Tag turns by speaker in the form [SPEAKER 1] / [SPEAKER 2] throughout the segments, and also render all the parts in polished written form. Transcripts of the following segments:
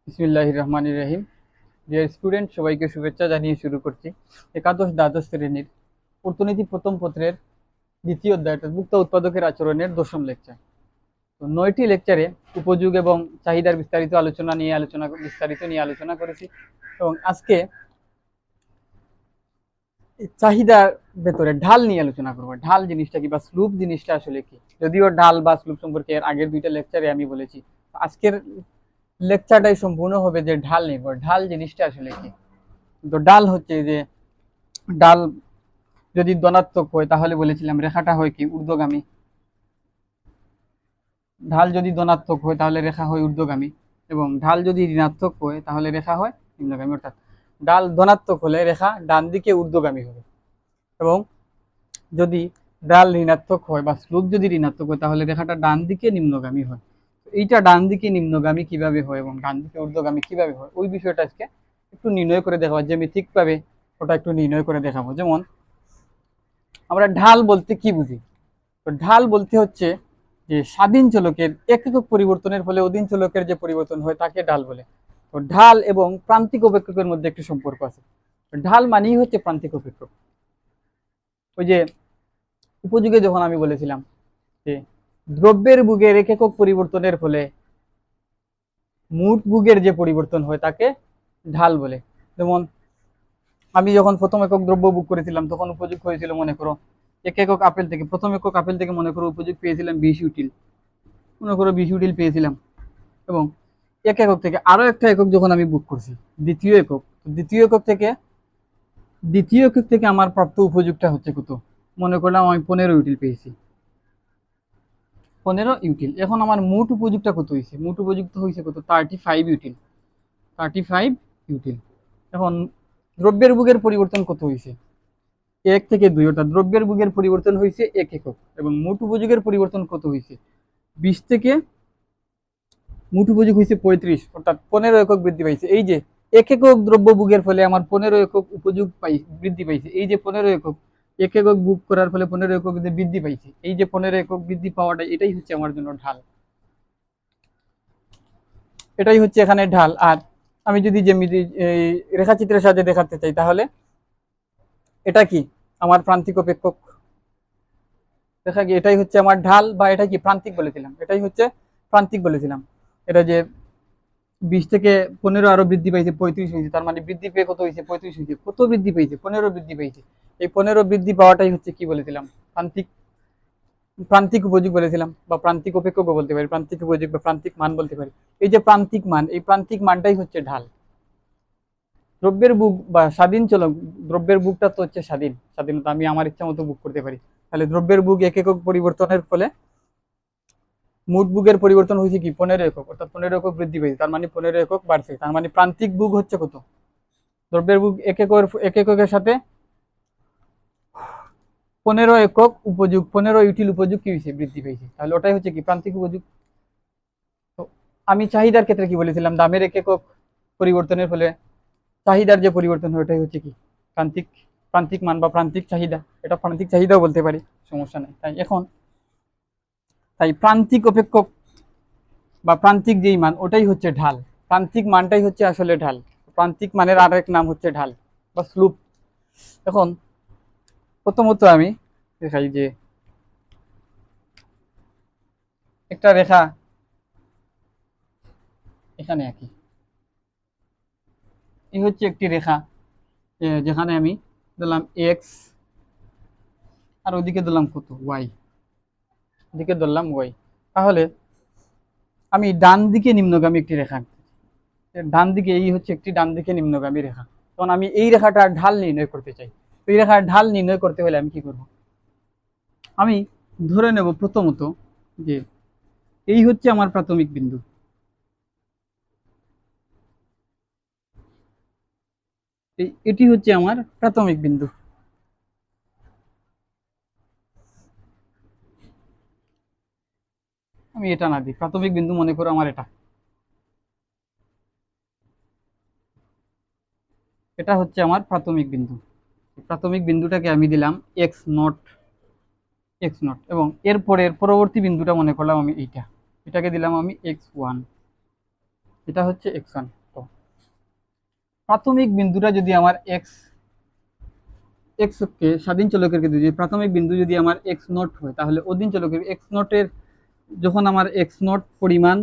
[SPEAKER 1] বিসমিল্লাহির রহমানির রহিম। Dear student, সবাইকে শুভেচ্ছা জানিয়ে শুরু করছি একাদশ দ্বাদশ শ্রেণীর অর্থনীতি প্রথম পত্রের দ্বিতীয় অধ্যায় ভোক্তা উৎপাদকের আচরণের দশম লেকচার। তো 9টি লেকচারে উপযোগ এবং চাহিদার বিস্তারিত নিয়ে আলোচনা করেছি এবং আজকে চাহিদার ভেতরে ঢাল নিয়ে আলোচনা করবো। ঢাল জিনিসটা কি বা স্লুপ জিনিসটা আসলে কি, যদিও ঢাল বা স্লুপ সম্পর্কে এর আগের দুইটা লেকচারে আমি বলেছি। আজকের লেকচারটাই সম্পূর্ণ হবে যে ঢাল নির্ভর। ঢাল জিনিসটা আসলে কি? তো ডাল হচ্ছে যে ডাল যদি ধনাত্মক হয় তাহলে বলেছিলাম রেখাটা হয় কি ঊর্ধ্বগামী। ঢাল যদি ধনাত্মক হয় তাহলে রেখা হয় ঊর্ধ্বগামী এবং ঢাল যদি ঋণাত্মক হয় তাহলে রেখা হয় নিম্নগামী। অর্থাৎ ডাল ধনাত্মক হলে রেখা ডান দিকে ঊর্ধ্বগামী হবে এবং যদি ডাল ঋণাত্মক হয় বা স্লোপ যদি ঋণাত্মক হয় তাহলে রেখাটা ডান দিকে নিম্নগামী হয়। এইটা ডান দিকে নিম্নগামী কিভাবে হয় এবং ডান দিকে ঊর্ধ্বগামী কিভাবে হয় ওই বিষয়টা আজকে একটু নির্ণয় করে দেখাবো, জ্যামিতিক ভাবে ওটা একটু নির্ণয় করে দেখাবো। যেমন আমরা ঢাল বলতে কি বুঝি? তো ঢাল বলতে হচ্ছে যে স্বাধীন চলকের একক পরিবর্তনের ফলে অধীন চলকের যে পরিবর্তন হয় তাকে ঢাল বলে। তো ঢাল এবং প্রান্তিক অপেক্ষকের মধ্যে একটি সম্পর্ক আছে। ঢাল মানেই হচ্ছে প্রান্তিক অপেক্ষক। ওই যে উপযোগে যখন আমি বলেছিলাম যে দ্রব্যের বুগের একক পরিবর্তনের ফলে মোট বুগের যে পরিবর্তন হয় তাকে ঢাল বলে। যেমন আমি যখন প্রথম একক দ্রব্য বুক করেছিলাম তখন উপযোগ হয়েছিল মনে করো একক আপেল থেকে, প্রথম একক আপেল থেকে মনে করো উপযোগ পেয়েছিলাম 20 ইউটিল, মনে করো 20 ইউটিল পেয়েছিলাম। এবং একক থেকে আরো একটা একক যখন আমি বুক করছি দ্বিতীয় একক, দ্বিতীয় একক থেকে আমার প্রাপ্ত উপযোগটা হচ্ছে কত, মনে করলাম আমি 15 ইউটিল পেয়েছি, 15 ইউটিল। এখন আমার মোট উপযোগটা কত হয়েছে? মোট উপযুক্ত হয়েছে কত? 35 ইউটিল, 35 ইউটিল। এখন দ্রব্যের বুগের পরিবর্তন কত হয়েছে? 1 থেকে 2, অর্থাৎ দ্রব্যের বুগের পরিবর্তন হয়েছে 1 একক এবং মোট উপযোগের পরিবর্তন কত হয়েছে? 20 থেকে মোট উপযোগ হয়েছে 35, অর্থাৎ 15 একক বৃদ্ধি পাইছে। এই যে 1 একক দ্রব্য বুগের ফলে আমার 15 একক উপযোগ বৃদ্ধি পাইছে। এই যে 15 একক 1 একক বুক করার ফলে 15 একক বৃদ্ধি পাইছে, এই যে 15 একক বৃদ্ধি পাওয়াটা এটাই হচ্ছে আমার জন্য ঢাল, এটাই হচ্ছে এখানে ঢাল। আর আমি যদি জ্যামিতি রেখাচিত্রের সাহায্যে দেখাতে চাই তাহলে এটা কি আমার প্রান্তিক অপেক্ষক, দেখা কি এটাই হচ্ছে আমার ঢাল, বা এটা কি প্রান্তিক বলেছিলাম, এটাই হচ্ছে প্রান্তিক বলেছিলাম। এটা যে 20 থেকে 15 আরো বৃদ্ধি পাইছে 35 হয়েছে, তার মানে বৃদ্ধি পেয়ে কত হয়েছে? 35 হয়েছে। কত বৃদ্ধি পেয়েছে? 15 বৃদ্ধি পেয়েছে। এই 15 বৃদ্ধি পাওয়াটাই হচ্ছে কি বলেছিলাম? প্রান্তিক প্রান্তিক উপযোগ বলেছিলাম, বা প্রান্তিক অপেক্ষকও বলতে পারি, প্রান্তিক উপযোগ বা প্রান্তিক মান বলতে পারি। এই যে প্রান্তিক মান, এই প্রান্তিক মানটাই হচ্ছে ঢাল। দ্রব্যের বুক বা স্বাধীন চলক, দ্রব্যের বুকটা তো হচ্ছে স্বাধীনতা, আমি আমার ইচ্ছা মতো বুক করতে পারি। তাহলে দ্রব্যের বুক একক পরিবর্তনের ফলে মোট বুকের পরিবর্তন হয়েছে কি 15 একক, অর্থাৎ 15 একক বৃদ্ধি পেয়েছে, তার মানে 15 একক বাড়ছে। তার মানে প্রান্তিক বুক হচ্ছে কত? দ্রব্যের বুক এককের সাথে 15 একক উপযোগ, 15 ইউটিল উপযোগ কি হয়েছে? বৃদ্ধি পেয়েছে। তাহলে ওটাই হচ্ছে কি প্রান্তিক উপযোগ। তো আমি চাহিদার ক্ষেত্রে কি বলেছিলাম? দামের একক পরিবর্তনের ফলে চাহিদার যে পরিবর্তন হয় ওটাই হচ্ছে কি প্রান্তিক প্রান্তিক মান বা প্রান্তিক চাহিদা। এটা প্রান্তিক চাহিদাও বলতে পারি, সমস্যা নেই। তাই প্রান্তিক অপেক্ষক বা প্রান্তিক যেই মান ওটাই হচ্ছে ঢাল, প্রান্তিক মানটাই হচ্ছে আসলে ঢাল। প্রান্তিক মানের আরেক নাম হচ্ছে ঢাল বা স্লুপ। এখন প্রথমত আমি দেখাই যে একটা রেখা এখানে আঁকি, এই হচ্ছে একটি রেখা যেখানে আমি দিলাম এক্স আর ওদিকে দিলাম কত? ওয়াই, ওদিকে ধরলাম ওয়াই। তাহলে আমি ডান দিকে নিম্নগামী একটি রেখা, ডান দিকে এই হচ্ছে একটি ডান দিকে নিম্নগামী রেখা। তখন আমি এই রেখাটার ঢাল নির্ণয় করতে চাই। এই রেখার ঢাল নির্ণয় করতে হলে আমি কি করব? আমি ধরে নেব প্রথমত যে এই হচ্ছে আমার প্রাথমিক বিন্দু, এটি হচ্ছে আমার প্রাথমিক বিন্দু। আমি এটা না দিই, প্রাথমিক বিন্দু মনে করো আমার এটা, এটা হচ্ছে আমার প্রাথমিক বিন্দু। প্রাথমিক বিন্দুটাকে আমি দিলাম এক্স নট, এবং এরপরের পরবর্তী বিন্দুটা মনে করলাম আমি এইটা, এটাকে দিলাম আমি x1, এটা হচ্ছে x1। প্রাথমিক বিন্দুটা যদি আমার এক্স এক্স কে স্বাধীন চলকের ক্ষেত্রে যদি প্রাথমিক বিন্দু যদি আমার এক্স নট হয়, তাহলে অধীন চলকের এক্স নটের যখন আমার এক্স নট পরিমাণ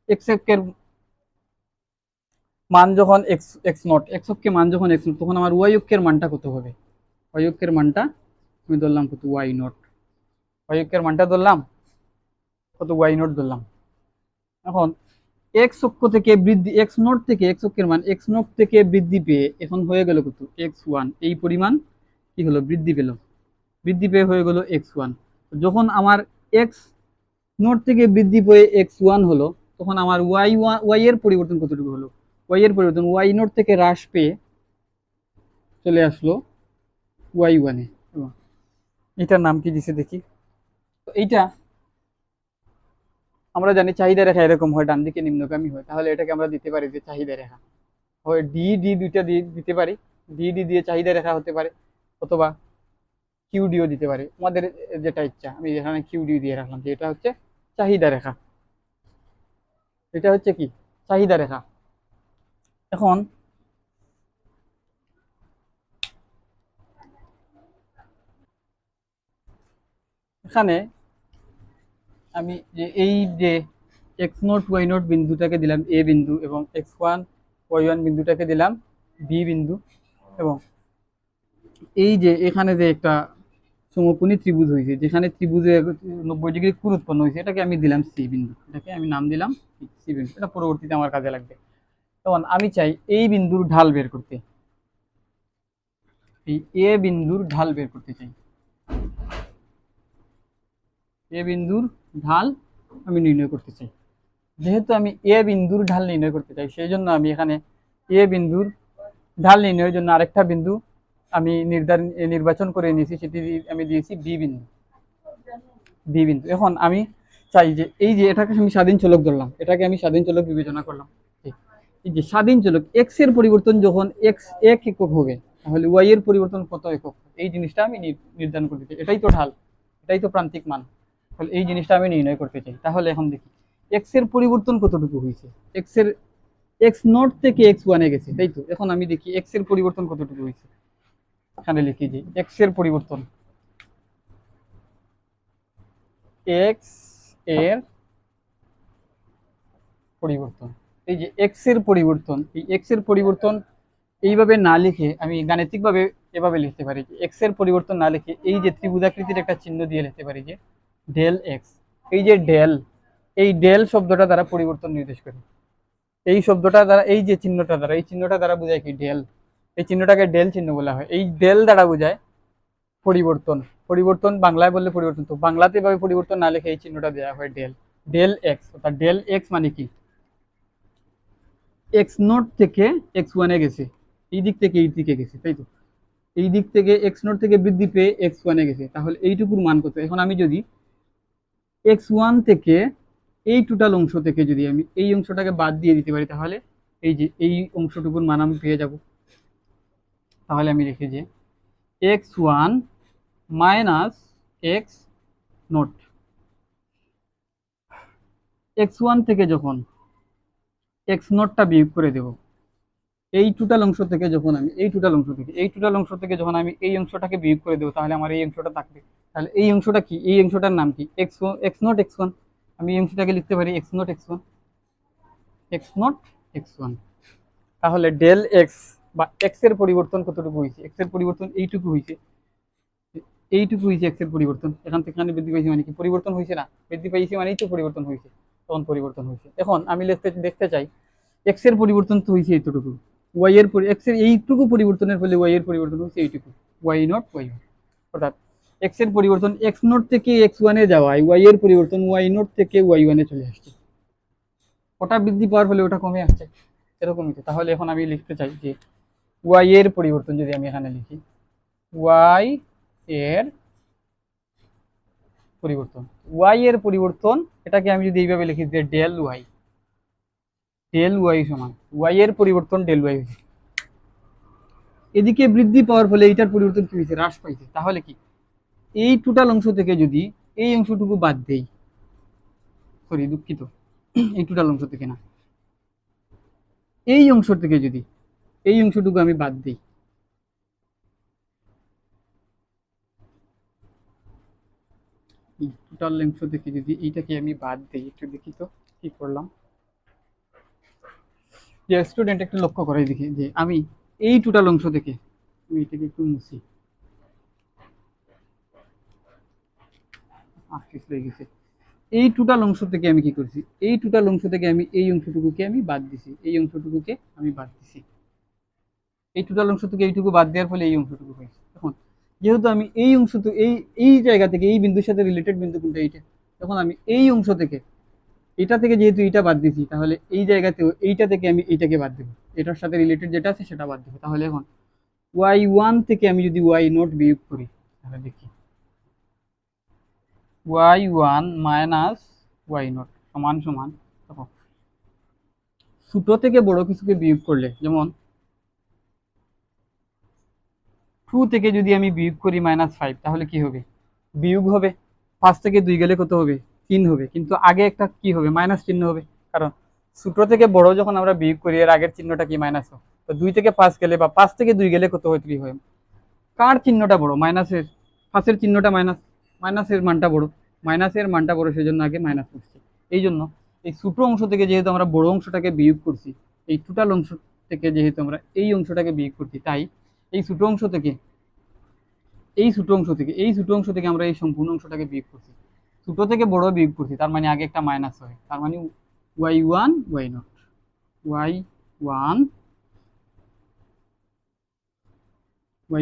[SPEAKER 1] এক্স এর মান যখন এক্স এক্স নট এক্স অক্ষের মান যখন এক্স নট, তখন আমার ওয়াই অক্ষের মানটা কত হবে? ওয়াই অক্ষের মানটা আমি ধরলাম কত? Y nought. ওয়াই অক্ষের মানটা ধরলাম কত? ওয়াই নট ধরলাম। এখন এক্স অক্ষ থেকে বৃদ্ধি, এক্স নট থেকে এক্স অক্ষের মান এক্স নট থেকে বৃদ্ধি পেয়ে এখন হয়ে গেল কত? X one. এই পরিমাণ কি হলো? বৃদ্ধি পেল। বৃদ্ধি পেয়ে হয়ে গেল এক্স ওয়ান। যখন আমার এক্স নট থেকে বৃদ্ধি পেয়ে এক্স ওয়ান হলো, তখন আমার ওয়াই এর পরিবর্তন কতটুকু হলো? ওয়াই এর পরিবর্তন ওয়াই নট থেকে হ্রাস পেয়ে চলে আসলো ওয়াই ওয়ানে। এটার নাম কি দিছে দেখি। তো এইটা আমরা জানি চাহিদা রেখা এরকম হয়, ডান দিকে নিম্নগামী হয়, তাহলে এটাকে আমরা দিতে পারি যে চাহিদা রেখা হয়। ডি ডি দুইটা দিয়ে দিতে পারি, ডি ডি দিয়ে চাহিদা রেখা হতে পারে, অথবা কিউ ডিও দিতে পারে, আমাদের যেটা ইচ্ছা। আমি এখানে কিউ ডি দিয়ে রাখলাম যে এটা হচ্ছে চাহিদা রেখা। এটা হচ্ছে কি? চাহিদা রেখা। এখন এখানে আমি যে এই যে এক্স নট ওয়াই নট বিন্দুটাকে দিলাম এ বিন্দু, এবং এক্স ওয়ান ওয়াই ওয়ান বিন্দুটাকে দিলাম বি বিন্দু, এবং এই যে এখানে যে একটা সমকোণী ত্রিভুজ হয়েছে, যেখানে ত্রিভুজে 90 ডিগ্রি কোণ উৎপন্ন হয়েছে, এটাকে আমি দিলাম সি বিন্দু। এটাকে আমি নাম দিলাম সি বিন্দু। এটা পরবর্তীতে আমার কাজে লাগবে। তখন আমি চাই এই বিন্দুর ঢাল বের করতে, এই এ বিন্দুর ঢাল বের করতে চাই। এ বিন্দুর ঢাল আমি নির্ণয় করতে চাই। যেহেতু আমি এ বিন্দুর ঢাল নির্ণয় করতে চাই, সেই জন্য আমি এখানে এ বিন্দুর ঢাল নির্ণয়ের জন্য আরেকটা বিন্দু আমি নির্বাচন করে নিয়েছি, সেটি আমি দিয়েছি বি বিন্দু। বি বিন্দু। এখন আমি চাই যে এই যে এটাকে আমি স্বাধীন চলক ধরলাম, এটাকে আমি স্বাধীন চলক বিবেচনা করলাম। এই যে স্বাধীন চলক এক্স এর পরিবর্তন যখন এক্স এক একক হবে, তাহলে ওয়াই এর পরিবর্তন কত একক? এই জিনিসটা আমি নির্ধারণ করতে চাই। এটাই তো ঢাল, এটাই তো প্রান্তিক মান। তাহলে এই জিনিসটা আমি নির্ণয় করতে চাই। তাহলে এখন দেখি এক্স এর পরিবর্তন কতটুকু হয়েছে। এক্স এর এক্স নট থেকে এক্স ওয়ানে গেছে, তাই তো? এখন আমি দেখি এক্স এর পরিবর্তন কতটুকু হয়েছে। এখানে লিখি যে এক্স এর পরিবর্তন, এক্স এর পরিবর্তন, এই যে এক্স এর পরিবর্তন, এই এক্স এর পরিবর্তন এইভাবে না লিখে আমি গাণিতিকভাবে এভাবে লিখতে পারি যে এক্স এর পরিবর্তন না লিখে এই যে ত্রিভুজাকৃতির একটা চিহ্ন দিয়ে লিখতে পারি যে ডেল এক্স। এই যে ডেল, এই ডেল শব্দটা দ্বারা পরিবর্তন নির্দেশ করে। এই শব্দটা দ্বারা, এই যে চিহ্নটা দ্বারা, এই চিহ্নটা দ্বারা বোঝায় কি? ডেল। এই চিহ্নটাকে ডেল চিহ্ন বলা হয়। এই ডেল দ্বারা বোঝায় পরিবর্তন। পরিবর্তন বাংলায় বললে পরিবর্তন, তো বাংলাতে ভাবে পরিবর্তন না লিখে এই চিহ্নটা দেওয়া হয় ডেল। ডেল এক্স, অর্থাৎ ডেল এক্স মানে কি? এক্স নট থেকে এক্স ওয়ানে গেছে, এই দিক থেকে এই দিকে গেছে, তাই তো? এই দিক থেকে এক্স নট থেকে বৃদ্ধি পেয়ে এক্স ওয়ানে গেছে, তাহলে এইটুকুর মান কত? এখন আমি যদি এক্স ওয়ান থেকে এই টোটাল অংশ থেকে যদি আমি এই অংশটাকে বাদ দিয়ে দিতে পারি, তাহলে এই যে এই অংশটুকুর মান আমি পেয়ে যাব। তাহলে আমি লিখি যে x one minus x nought. X one থেকে যখন এক্স নটটা বিয়োগ করে দেব, এই টোটাল অংশ থেকে যখন আমি এই টোটাল অংশ থেকে যখন আমি এই অংশটাকে বিয়োগ করে দেবো, তাহলে আমার এই অংশটা থাকবে। তাহলে এই অংশটা কি? এই অংশটার নাম কি? X nought x one. আমি এই অংশটাকে লিখতে পারি x nought x one, x nought x one. তাহলে ডেল এক্স বা এক্স এর পরিবর্তন কতটুকু হয়েছে? এক্স এর পরিবর্তন এইটুকু হয়েছে, এইটুকু হয়েছে এক্স এর পরিবর্তন। এখান থেকে এখানে বৃদ্ধি পাইছে মানে কি? পরিবর্তন হয়েছে না? বৃদ্ধি পাইছে মানেই তো পরিবর্তন হয়েছে। তখন পরিবর্তন হয়েছে। এখন আমি দেখতে চাই এক্স এর পরিবর্তন তো হয়েছে এইটুকু, ওয়াই এর এক্স এর এইটুকু পরিবর্তনের ফলে ওয়াই এর পরিবর্তন হচ্ছে এইটুকু, ওয়াই নট ওয়াই ওয়ান। অর্থাৎ এক্স এর পরিবর্তন এক্স নট থেকে এক্স ওয়ানে যাওয়ায় ওয়াই এর পরিবর্তন ওয়াই নট থেকে ওয়াই ওয়ানে চলে আসছে। ওটা বৃদ্ধি পাওয়ার ফলে ওটা কমে আসছে, এরকমই তো। তাহলে এখন আমি লিখতে চাই যে ওয়াই এর পরিবর্তন যদি আমি এখানে লিখি, ওয়াই এর পরিবর্তন, ওয়াই এর পরিবর্তন, এটাকে আমি যদি এইভাবে লিখি যে ডেল ওয়াই, ডেল ওয়াই সমান ওয়াই এর পরিবর্তন ডেল ওয়াই হয়েছে। এদিকে বৃদ্ধি পাওয়ার ফলে এইটার পরিবর্তন কি হয়েছে? হ্রাস পাইছে। তাহলে কি এই টোটাল অংশ থেকে যদি এই অংশটুকু বাদ দেই, সরি দুঃখিত, এই টোটাল অংশ থেকে না, এই অংশ থেকে যদি এই অংশটুকু আমি বাদ দিই। টোটাল অংশ থেকে যদি এইটাকে আমি বাদ দিই, একটু দেখি তো কি করলাম। যে স্টুডেন্ট একটু লক্ষ্য করে দেখি যে আমি এই টোটাল অংশ থেকে, আমি এটাকে একটু মুছি, আফিস হয়ে গেছে। এই টোটাল অংশ থেকে আমি কি করছি, এই টোটাল অংশ থেকে আমি এই অংশটুকুকে আমি বাদ দিছি, এই অংশটুকুকে আমি বাদ দিছি। এই টোটাল অংশ থেকে এইটুকু বাদ দেওয়ার ফলে এই অংশটুকু হয়েছে। এখন যেহেতু আমি এই অংশ তো এই এই জায়গা থেকে, এই বিন্দুর সাথে রিলেটেড বিন্দু কোনটা, এইটা, তখন আমি এই অংশ থেকে, এটা থেকে যেহেতু এইটা বাদ দিছি, তাহলে এই জায়গাতেও এইটা থেকে আমি এইটাকে বাদ দেবো, এটার সাথে রিলেটেড যেটা আছে সেটা বাদ দেবো। তাহলে এখন y1 থেকে আমি যদি y0 বিয়োগ করি, তাহলে দেখি y1 মাইনাস y0 সমান সমান, দেখো ছোট থেকে বড় কিছুকে বিয়োগ করলে, যেমন 2 থেকে যদি আমি বিয়োগ করি -5, তাহলে কি হবে, বিয়োগ হবে। 5 থেকে 2 গেলে কত হবে, 3 হবে, কিন্তু আগে একটা কি হবে, মাইনাস চিহ্ন হবে, কারণ ছোট থেকে বড় যখন আমরা বিয়োগ করি এর আগের চিহ্নটা কি, মাইনাস হয়। তো 2 থেকে 5 গেলে বা 5 থেকে 2 গেলে কত হয়, 3 হয়। কার চিহ্নটা বড়, মাইনাসের, ফার্স্টের চিহ্নটা মাইনাস, মাইনাসের মানটা বড়, মাইনাসের মানটা বড়, সেজন্য আগে মাইনাস করছি। এই জন্য এই ছোট অংশ থেকে যেহেতু আমরা বড় অংশটাকে বিয়োগ করছি, এই টোটাল অংশ থেকে যেহেতু আমরা এই অংশটাকে বিয়োগ করছি, তাই এই ছোট অংশ থেকে, এই ছোট অংশ থেকে, এই ছোট অংশ থেকে আমরা এই সম্পূর্ণ অংশটাকে বিয়োগ করছি, ছোট থেকে বড় বিয়োগ করছি, তার মানে আগে একটা মাইনাস হয়, তার মানে y1 y0, y1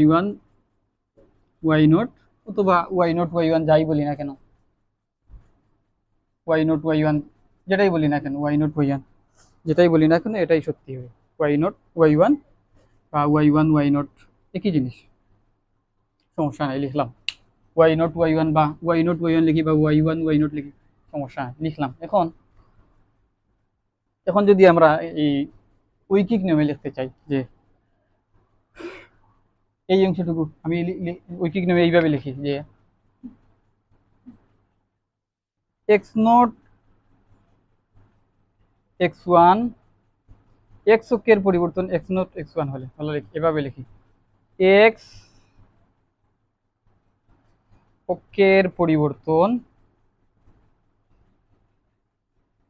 [SPEAKER 1] y1 y0, অথবা y0 y1 যাই বলি না কেন, y0 y1 যেটাই বলি না কেন, y0 y1 যেটাই বলি না কেন, এটাই সত্যি হবে, y0 y1 বা y1 y0 একই জিনিস, সমস্যা নাই, লিখলাম y0 y1 বা y0 y1 লিখি বা y1 y0 লিখি, সমস্যা নাই, লিখলাম। এখন এখন যদি আমরা এই ঐকিক নিয়মে লিখতে চাই, যে এই অংশটুকু আমি ঐকিক নিয়মে এইভাবে লিখি যে x0 x1, x অক্ষের পরিবর্তন x0 x1 হলে, তাহলে এভাবে লিখি x অক্ষের পরিবর্তন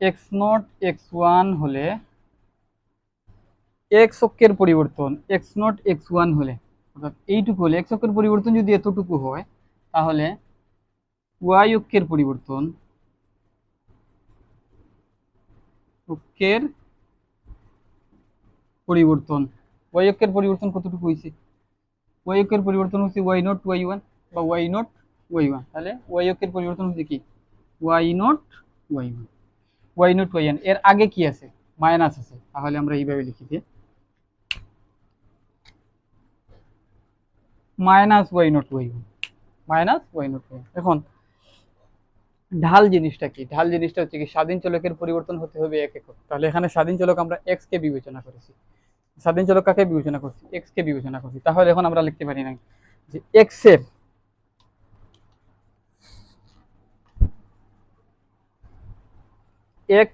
[SPEAKER 1] x0 x1 হলে, x অক্ষের পরিবর্তন x0 x1 হলে, অর্থাৎ এইটুকু হলে, x অক্ষের পরিবর্তন যদি এতটুকু হয়, তাহলে y অক্ষের পরিবর্তন, অক্ষের পরিবর্তন, y অক্ষের পরিবর্তন কতটুকু হয়েছে, y অক্ষের পরিবর্তন হচ্ছে y0 y1 বা y0 y1, তাহলে y অক্ষের পরিবর্তন হচ্ছে কি, y0 y1, y0 y1, এর আগে কি আছে, মাইনাস আছে, তাহলে আমরা এইভাবে লিখি যে minus y0 y1, minus y0 y1। এখন ঢাল জিনিসটা কি, ঢাল জিনিসটা হচ্ছে কি, স্বাধীন চলকের পরিবর্তন হতে হবে এক একক, তাহলে এখানে স্বাধীন চলক আমরা x কে বিবেচনা করেছি, স্বাধীন চলক কাকে বিবেচনা করছি, x কে বিবেচনা করছি, তাহলে এখন আমরা লিখতে পারি না যে x এর x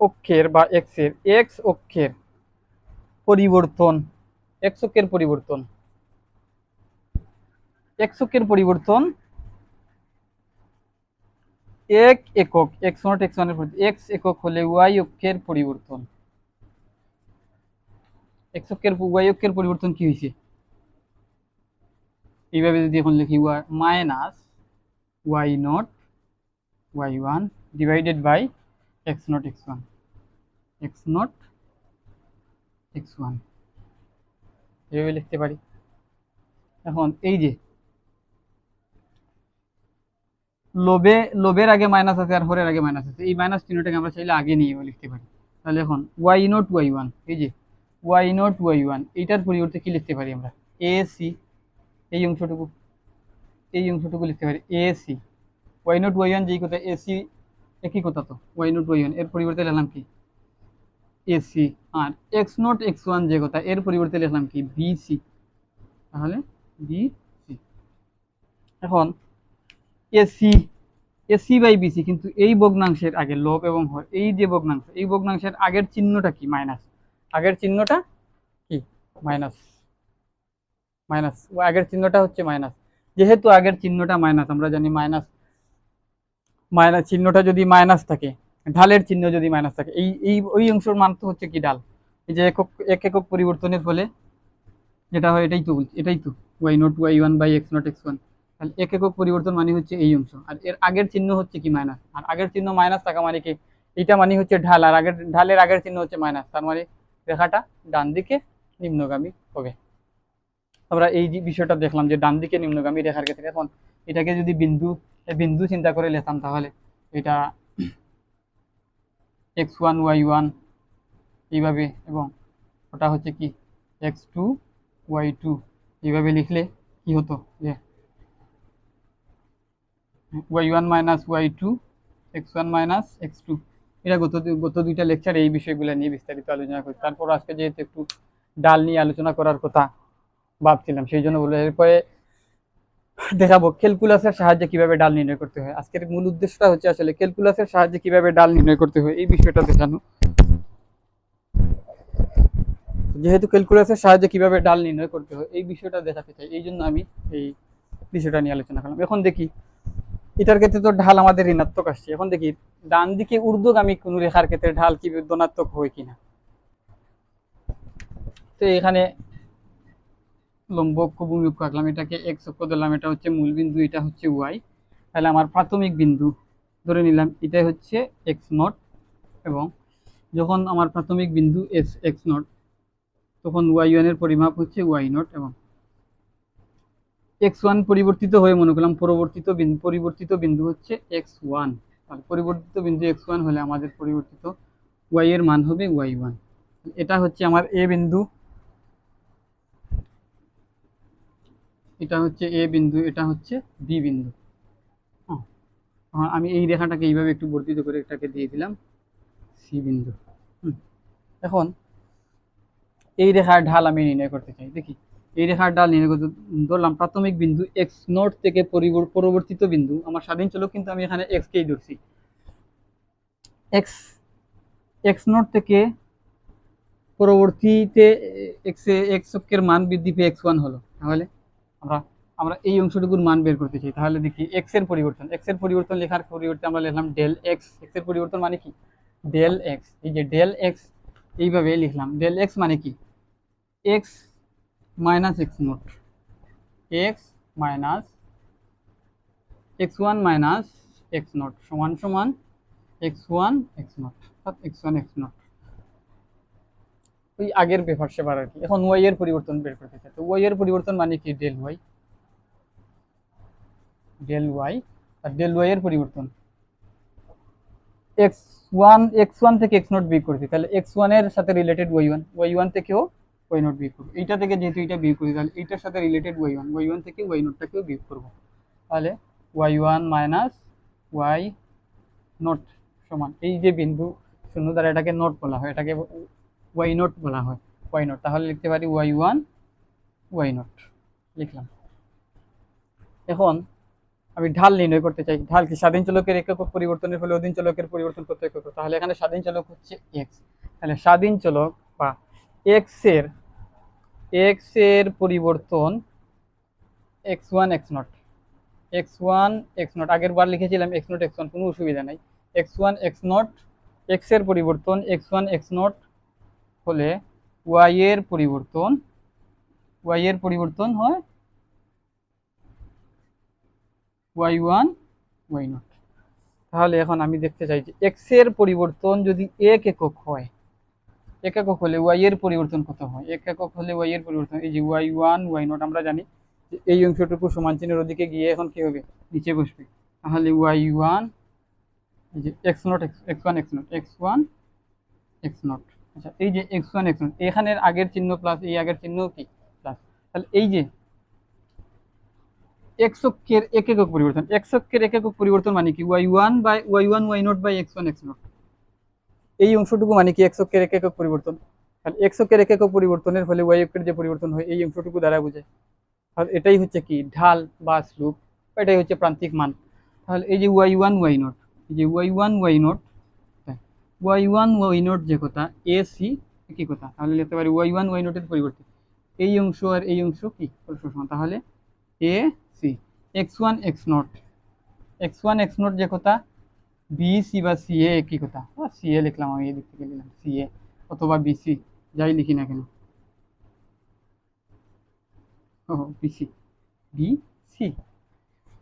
[SPEAKER 1] অক্ষের বা x অক্ষের পরিবর্তন, x অক্ষের পরিবর্তন, x অক্ষের পরিবর্তন এক একক, x0 x1 এর x একক হলে y অক্ষের পরিবর্তন, x অক্ষের y অক্ষের পরিবর্তন কি হয়েছে, এইভাবে যদি এখন লিখি minus y0 y1 divided by x0 x1, x0 x1 এইভাবে লিখতে পারি। এখন এই যে লোভের আগে মাইনাস আছে আর হরের আগে মাইনাস আছে, এই মাইনাস চিহ্নটাকে আমরা চাইলে আগে নিয়ে লিখতে পারি। তাহলে এখন y0 y1, এই যে y0 y1, এইটার পরিবর্তে কি লিখতে পারি আমরা, ac, এই অংশটুকু, এই অংশটুকু লিখতে পারি ac, y0 y1 যেই কথা, ac একই কথা, তো y0 y1 এর পরিবর্তে লিখলাম কি ac, আর x0 x1 যে কথা, এর পরিবর্তে লিখলাম কি bc, তাহলে bc। এখন এসি, এসি বাই বিসি, কিন্তু এই ভগ্নাংশের আগে লব এবং হর, এই যে ভগ্নাংশ, এই ভগ্নাংশের আগের চিহ্নটা কি, মাইনাস, আগের চিহ্নটা কি মাইনাস মাইনাস, আগের চিহ্নটা হচ্ছে মাইনাস। যেহেতু আগের চিহ্নটা মাইনাস, আমরা জানি মাইনাস মাইনাস চিহ্নটা যদি মাইনাস থাকে, ঢালের চিহ্ন যদি মাইনাস থাকে, এই এই ওই অংশের মান তো হচ্ছে কি ঢাল। এই যে একক পরিবর্তনের ফলে যেটা হয় এটাই তো y nought y one by x nought x one. তাহলে একক পরিবর্তন মানে হচ্ছে এই অংশ, আর এর আগের চিহ্ন হচ্ছে কি মাইনাস, আর আগের চিহ্ন মাইনাস থাকা মানে কি এইটা মানে হচ্ছে ঢাল, আর ঢালের আগের চিহ্ন হচ্ছে মাইনাস, তার মানে রেখাটা ডান দিকে নিম্নগামী হবে। আমরা এই যে বিষয়টা দেখলাম যে ডান দিকে নিম্নগামী রেখার ক্ষেত্রে এখন এটাকে যদি বিন্দু চিন্তা করে লেখতাম, তাহলে এটা এক্স ওয়ান ওয়াই ওয়ান এইভাবে, এবং ওটা হচ্ছে কি এক্স টু ওয়াই টু এইভাবে লিখলে কি হতো যে y one minus y two x one minus x two. এটা গত দুইটা লেকচারে এই বিষয়গুলো নিয়ে বিস্তারিত আলোচনা করি। তারপর আজকে যেহেতু একটু ডাল নিয়ে আলোচনা করার কথা ভাবছিলাম, সেই জন্য বলে এরপরে দেখাবো ক্যালকুলাসের সাহায্যে কিভাবে ডাল নির্ণয় করতে হয়। আজকের মূল উদ্দেশ্যটা হচ্ছে আসলে ক্যালকুলাসের সাহায্যে কিভাবে ডাল নির্ণয় করতে হয় এই বিষয়টা দেখানো। যেহেতু ক্যালকুলাসের সাহায্যে কিভাবে ডাল নির্ণয় করতে হয় এই বিষয়টা দেখাতে চাই, এই জন্য আমি এই বিষয়টা নিয়ে আলোচনা করলাম। এখন দেখি এটার ক্ষেত্রে তো ঢাল আমাদের ঋণাত্মক আসছে, এখন দেখি ডান দিকে ঊর্ধ্বগামী কোন রেখার ক্ষেত্রে ঢাল কি ধনাত্মক হয় কিনা। তো এখানে লম্ব অক্ষ ভূমি অক্ষ আঁকলাম, এটাকে এক্স অক্ষ ধরলাম, এটা হচ্ছে মূল বিন্দু, এটা হচ্ছে ওয়াই। তাহলে আমার প্রাথমিক বিন্দু ধরে নিলাম এটাই হচ্ছে এক্স নট, এবং যখন আমার প্রাথমিক বিন্দু এক্স নট, তখন ওয়াই ওয়ান এর পরিমাপ হচ্ছে ওয়াই নট, এবং এক্স ওয়ান পরিবর্তিত হয়ে মনে করলাম পরিবর্তিত বিন্দু হচ্ছে এক্স ওয়ান। আর পরিবর্তিত বিন্দু এক্স ওয়ান হলে আমাদের পরিবর্তিত ওয়াই এর মান হবে ওয়াই ওয়ান। এটা হচ্ছে আমার এ বিন্দু, এটা হচ্ছে এ বিন্দু, এটা হচ্ছে বি বিন্দু। আমি এই রেখাটাকে এইভাবে একটু বর্ধিত করে এটাকে দিয়ে দিলাম সি বিন্দু। এখন এই রেখার ঢাল আমি নির্ণয় করতে চাই, দেখি এই রেখার ঢাল নির্ণয় করতে ধরলাম প্রাথমিক বিন্দু এক্স নট থেকে পরিবর্তিত বিন্দু আমার স্বাধীন চলক, কিন্তু আমি এখানে এক্স কেই ধরছি। এক্স নট থেকে পরবর্তীতে এক্স অক্ষের মান বৃদ্ধি পেয়ে এক্স ওয়ান হলো, তাহলে আমরা এই অংশটুকুর মান বের করতে চাই। তাহলে দেখি এক্স এর পরিবর্তন লেখার পরিবর্তে আমরা লিখলাম ডেল এক্স। এক্স এর পরিবর্তন মানে কি ডেল এক্স, এই যে ডেল এক্স এইভাবে লিখলাম। ডেল এক্স মানে কি x minus x nought, x minus x one minus x not সমান সমান এক্স ওয়ান এক্স নট, অর্থাৎ এক্স ওয়ান এক্স নট, ওই আগের পেপার সেবার আর কি। এখন ওয়াই এর পরিবর্তন বের করতে চাই, তো ওয়াই এর পরিবর্তন মানে কি ডেল ওয়াই, আর ডেল ওয়াই এর পরিবর্তন এক্স ওয়ান থেকে এক্স নট বিয়োগ করছি, তাহলে এক্স ওয়ান এর সাথে রিলেটেড ওয়াই ওয়ান থেকেও ওয়াই নট বিয়োগ করবো। এইটা থেকে যেহেতু এটা বিয়োগ করি, তাহলে এইটার সাথে রিলেটেড ওয়াই ওয়ান থেকে ওয়াই নটটাকেও বিয়োগ করবো। তাহলে y one minus y nought সমান এই যে বিন্দু শূন্য দ্বারা এটাকে নট বলা হয়, এটাকে ওয়াই নট বলা হয়, ওয়াই নট। তাহলে লিখতে পারি ওয়াই ওয়ান ওয়াই নট লিখলাম। এখন আমি ঢাল নির্ণয় করতে চাই। ঢাল কি স্বাধীন চলকের একক পরিবর্তনের ফলে অধীন চলকের পরিবর্তন কত একক, তাহলে এখানে স্বাধীন চলক হচ্ছে এক্স। তাহলে স্বাধীন চলক বা এক্স এর পরিবর্তন এক্স ওয়ান এক্স নট, আগের বার লিখেছিলাম এক্স নট এক্স ওয়ান, কোনো অসুবিধা নাই। X one x nought, x এর পরিবর্তন এক্স ওয়ান এক্স নট হলে ওয়াই এর পরিবর্তন হয় ওয়াই ওয়ান ওয়াই নট। তাহলে এখন আমি দেখতে চাই যে এক্স এর পরিবর্তন যদি এক একক হলে ওয়াই এর পরিবর্তন কত হয়। এক একক হলে ওয়াই এর পরিবর্তন এই যে ওয়াই ওয়ান ওয়াই নট, আমরা জানি যে এই অংশটুকু সমান চিহ্নের ওদিকে গিয়ে এখন কি হবে নিচে বসবে। তাহলে ওয়াই ওয়ান এই যে x nought x one x nought x one x not. আচ্ছা, এই যে এক্স ওয়ান এক্স নট এখানের আগের চিহ্ন প্লাস এই আগের চিহ্ন কি প্লাস, তাহলে এই যে এক্স অক্ষের এক একক পরিবর্তন মানে কি y one y nought by x one x nought, এই অংশটুকু মানে কি এক্স অক্ষের এক একক পরিবর্তন। তাহলে এক্স অক্ষের এক একক পরিবর্তনের ফলে ওয়াই অক্ষের যে পরিবর্তন হয় এই অংশটুকু দ্বারা বোঝায়। তাহলে এটাই হচ্ছে কি ঢাল বা স্লোপ, এটাই হচ্ছে প্রান্তিক মান। তাহলে এই যে ওয়াই ওয়ান ওয়াই নট, এই যে ওয়াই ওয়ান ওয়াই নট যে কথা এ সি একই কথা, তাহলে লিখতে পারি ওয়াই ওয়ান ওয়াই নটের পরিবর্তে এই অংশ আর এই অংশ কি পরস্পর সমান, তাহলে A C x1 x0 x1 x0 যে কথা, বি সি বা সি এ একই কথা, সি এ লিখলাম আমি, এদিক থেকে লিখলাম সি এ অথবা বিসি, যাই লিখি না কেন, ও বিসি বিসি।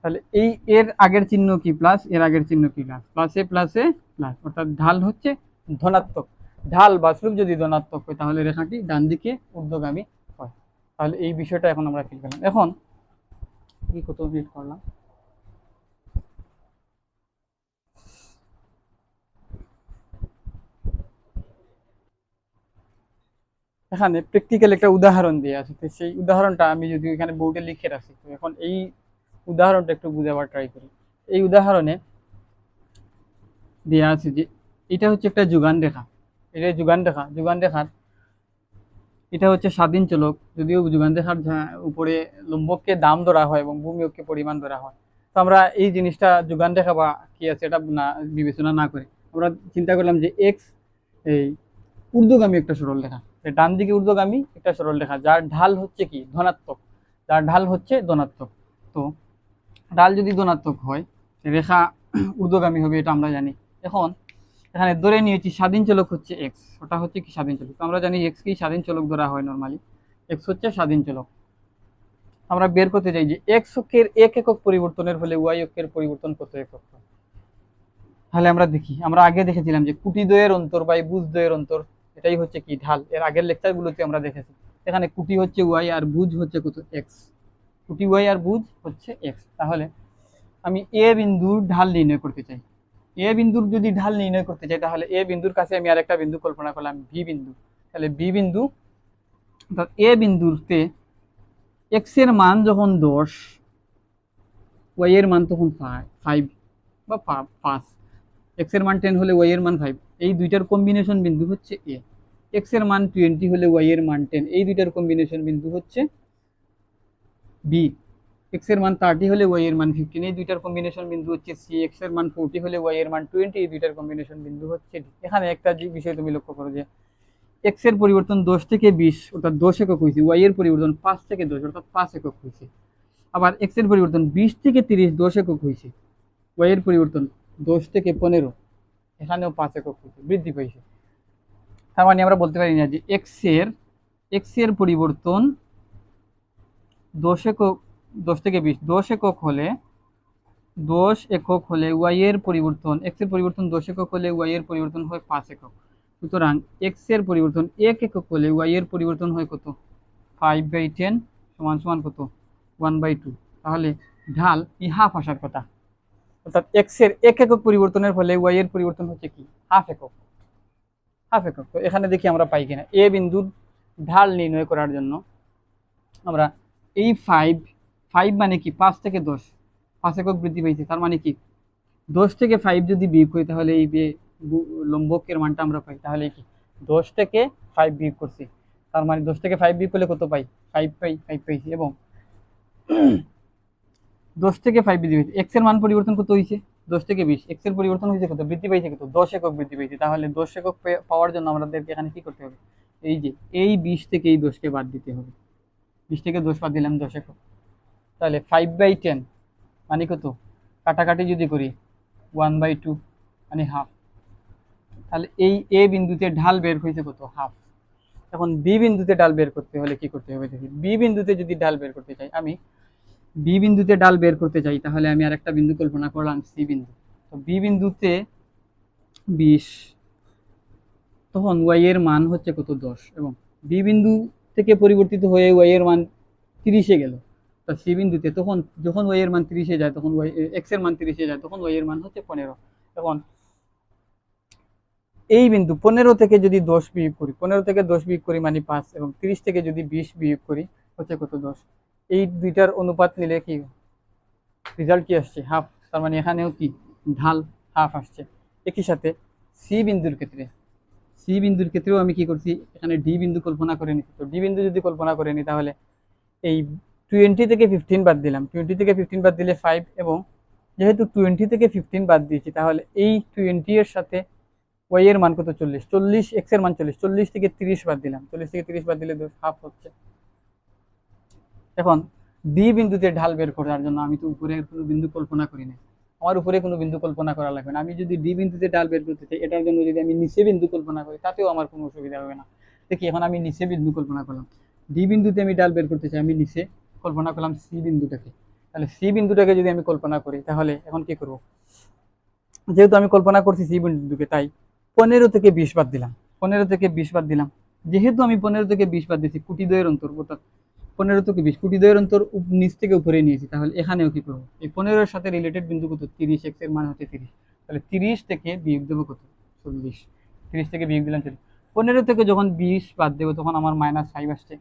[SPEAKER 1] তাহলে এই এর আগের চিহ্ন কি প্লাস, এর আগের চিহ্ন কি প্লাস, প্লাসে প্লাসে প্লাস, অর্থাৎ ঢাল হচ্ছে ধনাত্মক। ঢাল বা স্লোপ যদি ধনাত্মক হয় তাহলে রেখাটি ডান দিকে ঊর্ধ্বগামী হয়। তাহলে এই বিষয়টা এখন আমরা ফিল করলাম। এখন কি কত মিনিট করলাম, এখানে প্র্যাকটিক্যাল একটা উদাহরণ দিয়ে আছে, তো সেই উদাহরণটা আমি যদি এখানে বোর্ডে লিখে রাখি, তো এখন এই উদাহরণটা একটু বুঝাবার ট্রাই করি। এই উদাহরণে দেওয়া আছে যে এটা হচ্ছে একটা যুগান রেখা, এটা যুগান রেখা, যুগান রেখার এটা হচ্ছে স্বাধীন চলক, যদিও যুগান রেখার উপরে লম্বককে দাম ধরা হয় এবং ভূমি অক্ষকে পরিমাণ ধরা হয়। তো আমরা এই জিনিসটা যুগান রেখা বা কি আছে এটা না বিবেচনা না করে আমরা চিন্তা করলাম যে এক্স এই ঊর্ধ্বগামী একটা সরল রেখা, ডান দিকে ঊর্ধ্বগামী একটা সরল রেখা যার ঢাল হচ্ছে কি ধনাত্মক, যার ঢাল হচ্ছে ধনাত্মক। তো ঢাল যদি ধনাত্মক হয় রেখা ঊর্ধ্বগামী হবে, এটা আমরা জানি। এখন এখানে ধরে নিয়েছি স্বাধীন চলক হচ্ছে এক্স, ওটা হচ্ছে কি স্বাধীন চলক, আমরা জানি এক্স কি স্বাধীন চলক ধরা হয় নর্মালি, এক্স হচ্ছে স্বাধীন চলক। আমরা বের করতে চাই যে এক্স অক্ষের এক একক পরিবর্তনের ফলে ওয়াই অক্ষের পরিবর্তন কত একক হয়। তাহলে আমরা দেখি, আমরা আগে দেখেছিলাম যে কুটি দ্বয়ের অন্তর বা ভুজ দ্বয়ের অন্তর, এটাই হচ্ছে কি ঢাল, এর আগের লেকচারগুলোতে আমরা দেখেছি। এখানে কুটি হচ্ছে ওয়াই আর ভুজ হচ্ছে কত এক্স, কুটি ওয়াই আর ভুজ হচ্ছে এক্স। তাহলে আমি এ বিন্দুর ঢাল নির্ণয় করতে চাই, এ বিন্দুর যদি ঢাল নির্ণয় করতে চাই তাহলে এ বিন্দুর কাছে আমি আরেকটা বিন্দু কল্পনা করলাম বি বিন্দু, তাহলে বি বিন্দু, এ বিন্দুতে এক্স এর মান যখন 10, ওয়াই এর মান তখন 5 বা 5, এক্স এর মান 10 হলে ওয়াই এর মান 5, এই দুইটার কম্বিনেশন বিন্দু হচ্ছে এ। এক্স এর মান 20 হলে ওয়াই এর মান 10, এই দুইটার কম্বিনেশন বিন্দু হচ্ছে বি। এক্স এর মান 30 হলে ওয়াই এর মান 15, এই দুইটার কম্বিনেশন বিন্দু হচ্ছে সি। এক্স এর মান 40 হলে ওয়াই এর মান 20, এই দুইটার কম্বিনেশন বিন্দু হচ্ছে ডি। এখানে একটা বিষয় তুমি লক্ষ্য করো যে এক্স এর পরিবর্তন 10 থেকে 20 অর্থাৎ 10 একক হয়েছে, ওয়াই এর পরিবর্তন 5 থেকে 10 অর্থাৎ 5 একক হয়েছে। আবার এক্স এর পরিবর্তন 20 থেকে 30 10 একক হয়েছে, ওয়াই এর পরিবর্তন 10 থেকে 15 এখানেও 5 একক হয়েছে, বৃদ্ধি পাইছে। তার মানে আমরা বলতে পারি না যে এক্স এর পরিবর্তন 10 একক, 10 থেকে 20 10 একক হলে 10 একক হলে ওয়াই এর পরিবর্তন, এক্স এর পরিবর্তন 10 একক হলে ওয়াই এর পরিবর্তন হয় 5 একক। সুতরাং এক্স এর পরিবর্তন 1 একক হলে ওয়াই এর পরিবর্তন হয় কত 5/10 সমান সমান কত 1/2। তাহলে ঢাল এই হাফ আসার কথা, অর্থাৎ এক্স এর 1 একক পরিবর্তনের ফলে ওয়াই এর পরিবর্তন হচ্ছে কি হাফ একক, হাফ একক। তো এখানে দেখি আমরা পাই কিনা, এ বিন্দুর ঢাল নির্ণয় করার জন্য আমরা এই 5 মানে কি 5 থেকে 10, 5 একক বৃদ্ধি পাইছে, তার মানে কি 10 থেকে 5 যদি বিয়োগ করি তাহলে এই যে লম্বকের মানটা আমরা পাই, তাহলে কি 10 থেকে 5 বিয়োগ করছি, তার মানে 10 থেকে 5 বিয়োগ করলে কত পাই 5 পাই, 5 পাইছি। এবং 10 থেকে 5 বৃদ্ধি পাইছে, এক্স এর মান পরিবর্তন কত হয়েছে 10 থেকে 20, এক্স এর পরিবর্তন হয়েছে কত বৃদ্ধি পাইছে কত 10 একক বৃদ্ধি পাইছে। তাহলে 10 একক পাওয়ার জন্য আমাদেরকে এখানে কি করতে হবে, এই যে এই 20 থেকে এই 10কে বাদ দিতে হবে, 20 থেকে 10 বাদ দিলাম 10 একক। তাহলে 5/10 মানে কত, কাটাকাটি যদি করি 1/2 মানে হাফ। তাহলে এই এ বিন্দুতে ঢাল বের হয়েছে কত হাফ। এখন বি বিন্দুতে ঢাল বের করতে হলে কি করতে হবে দেখি, বি বিন্দুতে যদি ঢাল বের করতে চাই, আমি বি বিন্দুতে ঢাল বের করতে চাই তাহলে আমি আরেকটা বিন্দু কল্পনা করলাম সি বিন্দু। তো বি বিন্দুতে 20, তখন ওয়াই এর মান হচ্ছে কত 10, এবং বি বিন্দু থেকে পরিবর্তিত হয়ে ওয়াই এর মান 30-এ গেল। তো সি বিন্দুতে তখন যখন ওয়াই এর মান 30-এ যায়, তখন ওয়াই এক্স এর মান 30-এ যায়, তখন ওয়াই এর মান হচ্ছে 15। এখন এই বিন্দু 15 থেকে যদি 10 বিয়োগ করি, 15 থেকে 10 বিয়োগ করি মানে 5, এবং 30 থেকে যদি 20 বিয়োগ করি হচ্ছে কত 10, এই দুইটার অনুপাত নিলে কি রেজাল্ট কি আসছে হাফ। তার মানে এখানেও কি ঢাল হাফ আসছে। একই সাথে সি বিন্দুর ক্ষেত্রে, সি বিন্দুর ক্ষেত্রেও আমি কি করছি এখানে ডি বিন্দু কল্পনা করে নিচ্ছি। তো ডি বিন্দু যদি কল্পনা করে নিই তাহলে এই 20 থেকে 15 বাদ দিলাম, 20 থেকে 15 বাদ দিলে 5, এবং যেহেতু 20 থেকে 15 বাদ দিয়েছি তাহলে এই 20 এর সাথে ওয়াই এর মান কত 40, এক্স এর মান 40, 40 থেকে 30 বাদ দিলাম, 40 থেকে 30 বাদ দিলে হাফ হচ্ছে। এখন ডি বিন্দুতে ঢাল বের করার জন্য আমি তো উপরে কোনো বিন্দু কল্পনা করি না, আমার উপরে কোনো বিন্দু কল্পনা করা লাগবে না। আমি যদি ডি বিন্দুতে ঢাল বের করতে চাই, এটার জন্য যদি আমি নিচে বিন্দু কল্পনা করি তাতেও আমার কোনো অসুবিধা হবে না। দেখি এখন আমি নিচে বিন্দু কল্পনা করলাম, ডি বিন্দুতে আমি ঢাল বের করতে চাই, আমি নিচে কল্পনা করলাম সি বিন্দুটাকে। তাহলে সি বিন্দুটাকে যদি আমি কল্পনা করি, তাহলে এখন কি করব, যেহেতু আমি কল্পনা করছি সি বিন্দুকে, তাই 15 থেকে 20 বাদ দিলাম, 15 থেকে 20 বাদ দিলাম। যেহেতু আমি 15 থেকে 20 বাদ দিচ্ছি, কোটি দ্বয়ের অন্তর, অর্থাৎ 15 থেকে 20 কোটি দ্বয়ের অন্তর নিচ থেকে উপরে নিয়েছি, তাহলে এখানেও কি করবো, এই 15 এর সাথে রিলেটেড বিন্দু কত, 30, এক্স এর মান হচ্ছে 30। তাহলে 30 থেকে বিয়োগ দেবো কত, 40। 30 থেকে বিয়োগ দিলাম 40। 15 থেকে যখন 20 বাদ দেবো তখন আমার -5 আসছে।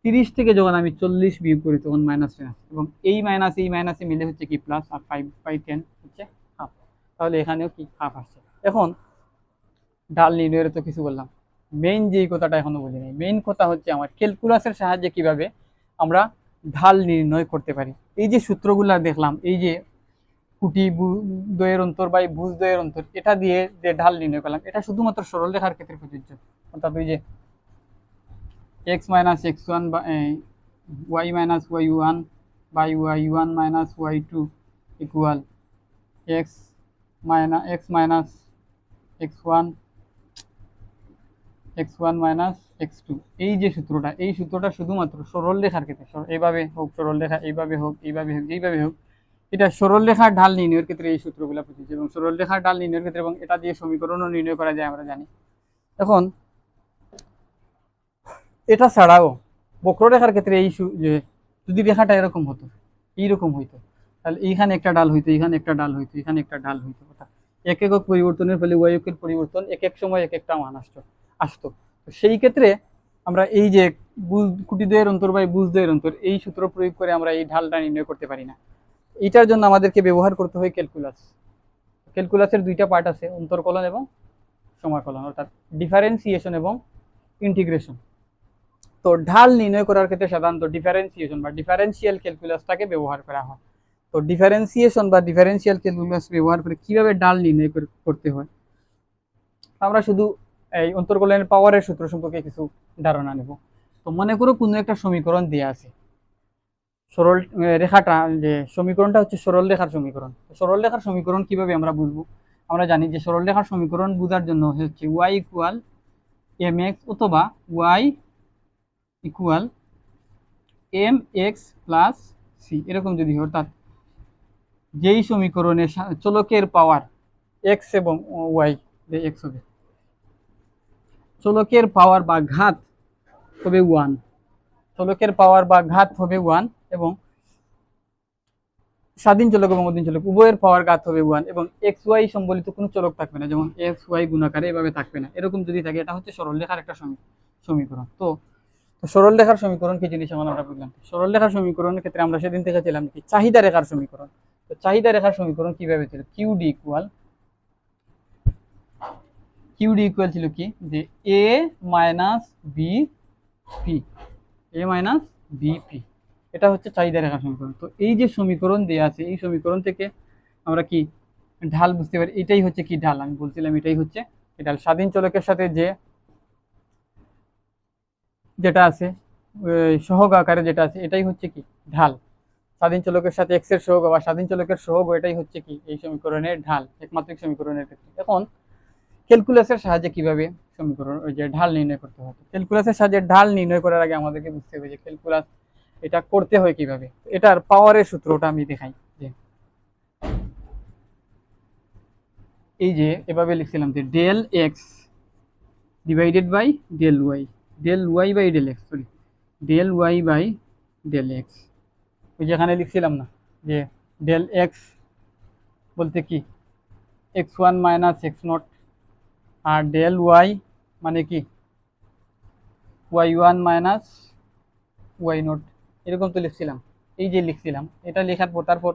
[SPEAKER 1] 30 থেকে যখন আমি 40 বিয়োগ করি তখন -10 আসছে, এবং এই মাইনাসে মিলে হচ্ছে কি প্লাস, আর 5/10 হচ্ছে হাফ। তাহলে এখানেও কি হাফ আসছে। এখন ঢাল নির্ণয়ের তো কিছু বললাম, মেইন যেই কথাটা এখনো বলি নাই, মেইন কথা হচ্ছে আমার ক্যালকুলাসের সাহায্যে কিভাবে আমরা ঢাল নির্ণয় করতে পারি। এই যে সূত্রগুলা দেখলাম, এই যে কুটি দ্বয়ের অন্তর বা ভুজ দ্বয়ের অন্তর, এটা দিয়ে যে ঢাল নির্ণয় করলাম, এটা শুধুমাত্র সরল রেখার ক্ষেত্রে প্রযোজ্য। অর্থাৎ ওই যে x মাইনাস x1 বা y minus y1 by y1 minus y2 equal x minus x1 minus x2। এই যে সূত্রটা, এই সূত্রটা শুধুমাত্র সরল রেখার ক্ষেত্রে, এইভাবে হোক সরল রেখা, এইভাবে হোক, এইভাবে হোক, এইভাবে হোক, এটা সরল রেখার ঢাল নির্ণয়ের ক্ষেত্রে এই সূত্রগুলো প্রযোজ্য, এবং সরল রেখার ঢাল নির্ণয়ের ক্ষেত্রে, এবং এটা দিয়ে সমীকরণও নির্ণয় করা যায় আমরা জানি। এখন এটা ছাড়াও বক্ররেখার ক্ষেত্রে এই যে যদি রেখাটা এরকম হতো, এইরকম হইতো, তাহলে এইখানে একটা ডাল হইতো, এখানে একটা ডাল হইতো, এখানে একটা ডাল হইতো, অর্থাৎ এক একক পরিবর্তনের ফলে ওয়াই অক্ষের পরিবর্তন এক এক সময় এক একটা মান আসতো। তো সেই ক্ষেত্রে আমরা এই যে কুটি দ্বয়ের অন্তর বা বুজ দ্বয়ের অন্তর, এই সূত্র প্রয়োগ করে আমরা এই ঢালটা নির্ণয় করতে পারি না। এইটার জন্য আমাদেরকে ব্যবহার করতে হয় ক্যালকুলাস। ক্যালকুলাসের দুইটা পার্ট আছে, অন্তর্কলন এবং সমাকলন, অর্থাৎ ডিফারেন্সিয়েশন এবং ইন্টিগ্রেশন। তো ঢাল নির্ণয় করার ক্ষেত্রে সাধারণত ডিফারেন্সিয়েশন বা ডিফারেন্সিয়াল ক্যালকুলাসটাকে ব্যবহার করা হয়। তো ডিফারেন্সিয়েশন বা ডিফারেন্সিয়াল ক্যালকুলাস ব্যবহার করে কিভাবে ঢাল নির্ণয় করতে হয়, আমরা শুধু এই অন্তর্কলনের পাওয়ারের সূত্র সম্পর্কে কিছু ধারণা নেব। তো মনে করো কোনো একটা সমীকরণ দেওয়া আছে, সরল রেখাটা, যে সমীকরণটা হচ্ছে সরল রেখার সমীকরণ। সরল রেখার সমীকরণ কিভাবে আমরা বুঝবো, আমরা জানি যে সরল রেখার সমীকরণ বোঝার জন্য হচ্ছে y ইকুয়াল mx অথবা y equal mx plus c, এরকম যদি হয়, অর্থাৎ যেই সমীকরণে চলকের পাওয়ার x এবং y, x হবে, চলকের পাওয়ার বা ঘাত হবে 1, চলকের পাওয়ার বা ঘাত হবে 1, এবং স্বাধীন চলক এবং অধীন চলক উভয়ের পাওয়ার ঘাত হবে 1, এবং এক্স ওয়াই সম্বলিত কোনো চলক থাকবে না, যেমন এক্স ওয়াই গুণাকারে এভাবে থাকবে না, এরকম যদি থাকে এটা হচ্ছে সরল রেখার একটা সমীকরণ। তো সরল রেখার সমীকরণ কি জিনিস এখন আমরা বুঝলাম। সরল রেখার সমীকরণের ক্ষেত্রে আমরা সেদিন দেখেছিলাম কি চাহিদা রেখার সমীকরণ। তো চাহিদা রেখার সমীকরণ কিভাবে ছিল, কিউডি ইকুয়াল ছিল কি, যে এ মাইনাস বি পি, এ মাইনাস বি পি, এটা হচ্ছে চাহিদা রেখার সমীকরণ। তো এই যে সমীকরণ দেওয়া আছে, এই সমীকরণ থেকে আমরা কি ঢাল বুঝতে পারি, এটাই হচ্ছে কি ঢাল, আমি বলছিলাম এটাই হচ্ছে ঢাল। স্বাধীন চলকের সাথে যেটা আছে সহগ আকারে যেটা আছে, এটাই হচ্ছে কি ঢাল। স্বাধীন চলকের সাথে এক্স এর সহগ বা স্বাধীন চলকের সহগ, এটাই হচ্ছে কি এই সমীকরণের ঢাল, একমাত্রিক সমীকরণের ক্ষেত্রে। এখন ক্যালকুলাসের সাহায্যে কিভাবে সমীকরণ ওই যে ঢাল নির্ণয় করতে হবে, ক্যালকুলাসের সাহায্যে ঢাল নির্ণয় করার আগে আমাদেরকে বুঝতে হবে যে ক্যালকুলাস এটা করতে হয় কিভাবে। এটার পাওয়ারের সূত্রটা আমি দেখাই, যে এই যে এভাবে লিখছিলাম যে del x divided by del y, by del x, sorry del y by del x. ওই যেখানে লিখছিলাম না যে ডেল এক্স বলতে কি x1 মাইনাস x0, আর ডেল ওয়াই মানে কি y1 মাইনাস y0, এরকম তো লিখছিলাম। এই যে লিখছিলাম, এটা লেখার পর তারপর